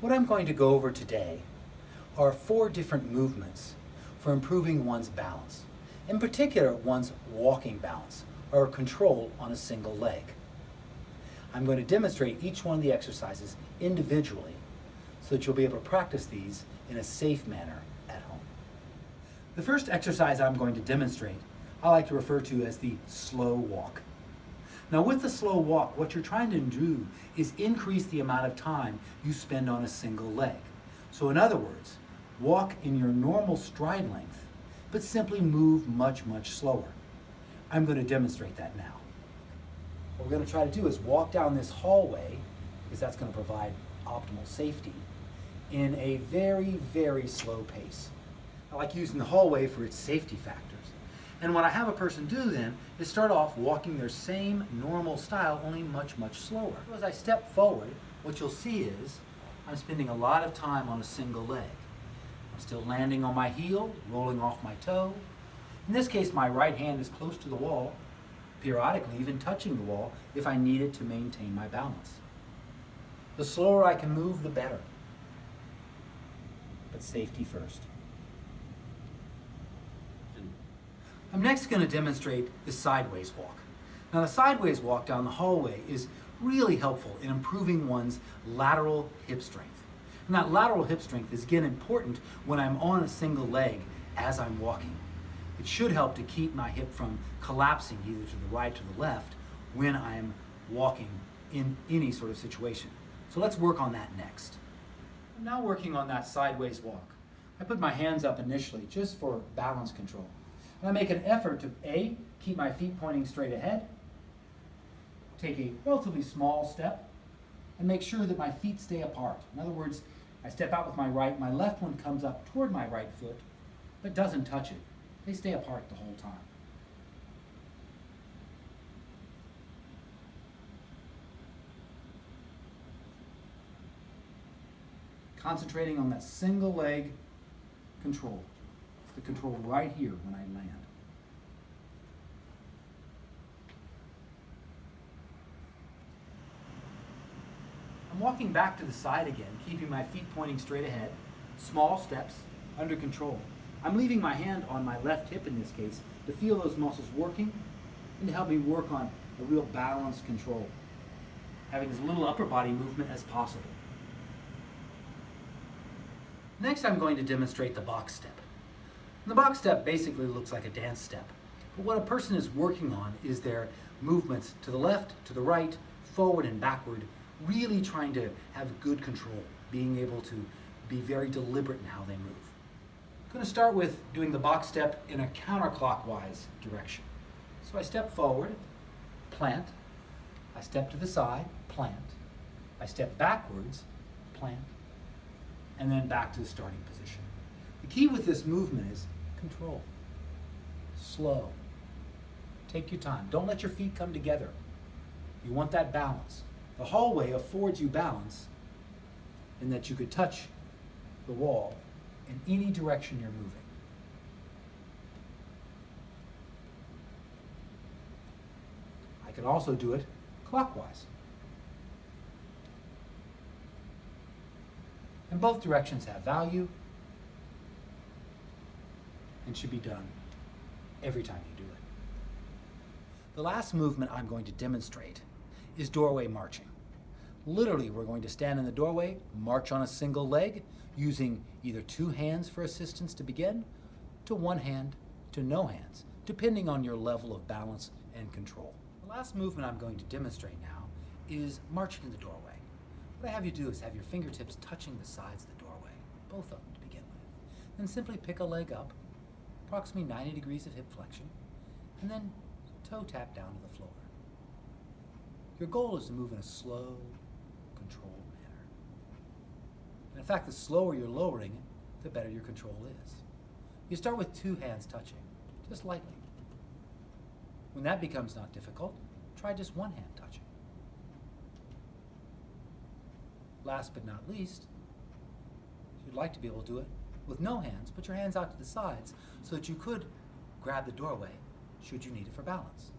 What I'm going to go over today are 4 different movements for improving one's balance. In particular, one's walking balance, or control on a single leg. I'm going to demonstrate each one of the exercises individually so that you'll be able to practice these in a safe manner at home. The first exercise I'm going to demonstrate, I like to refer to as the slow walk. Now with the slow walk, what you're trying to do is increase the amount of time you spend on a single leg. So in other words, walk in your normal stride length, but simply move much, much slower. I'm going to demonstrate that now. What we're going to try to do is walk down this hallway, because that's going to provide optimal safety, in a very, very slow pace. I like using the hallway for its safety factors. And what I have a person do then is start off walking their same normal style, only much, much slower. So as I step forward, what you'll see is I'm spending a lot of time on a single leg. I'm still landing on my heel, rolling off my toe. In this case, my right hand is close to the wall, periodically even touching the wall if I need it to maintain my balance. The slower I can move, the better. But safety first. I'm next going to demonstrate the sideways walk. Now the sideways walk down the hallway is really helpful in improving one's lateral hip strength. And that lateral hip strength is again important when I'm on a single leg as I'm walking. It should help to keep my hip from collapsing either to the right or the left when I'm walking in any sort of situation. So let's work on that next. I'm now working on that sideways walk. I put my hands up initially just for balance control. And I make an effort to A, keep my feet pointing straight ahead, take a relatively small step, and make sure that my feet stay apart. In other words, I step out with my right, my left one comes up toward my right foot, but doesn't touch it. They stay apart the whole time. Concentrating on that single leg control. It's the control right here when I land. I'm walking back to the side again, keeping my feet pointing straight ahead, small steps, under control. I'm leaving my hand on my left hip in this case to feel those muscles working and to help me work on a real balanced control, having as little upper body movement as possible. Next, I'm going to demonstrate the box step. And the box step basically looks like a dance step. But what a person is working on is their movements to the left, to the right, forward and backward, really trying to have good control, being able to be very deliberate in how they move. I'm going to start with doing the box step in a counterclockwise direction. So I step forward, plant, I step to the side, plant, I step backwards, plant, and then back to the starting position. The key with this movement is control. Slow. Take your time. Don't let your feet come together. You want that balance. The hallway affords you balance in that you could touch the wall in any direction you're moving. I can also do it clockwise. And both directions have value and should be done every time you do it. The last movement I'm going to demonstrate is doorway marching. Literally, we're going to stand in the doorway, march on a single leg, using either 2 hands for assistance to begin, to 1 hand, to no hands, depending on your level of balance and control. The last movement I'm going to demonstrate now is marching in the doorway. What I have you do is have your fingertips touching the sides of the doorway, both of them to begin with. Then simply pick a leg up, approximately 90 degrees of hip flexion, and then toe tap down to the floor. Your goal is to move in a slow, controlled manner. And in fact, the slower you're lowering it, the better your control is. You start with 2 hands touching, just lightly. When that becomes not difficult, try just 1 hand touching. Last but not least, you'd like to be able to do it with no hands. Put your hands out to the sides so that you could grab the doorway should you need it for balance.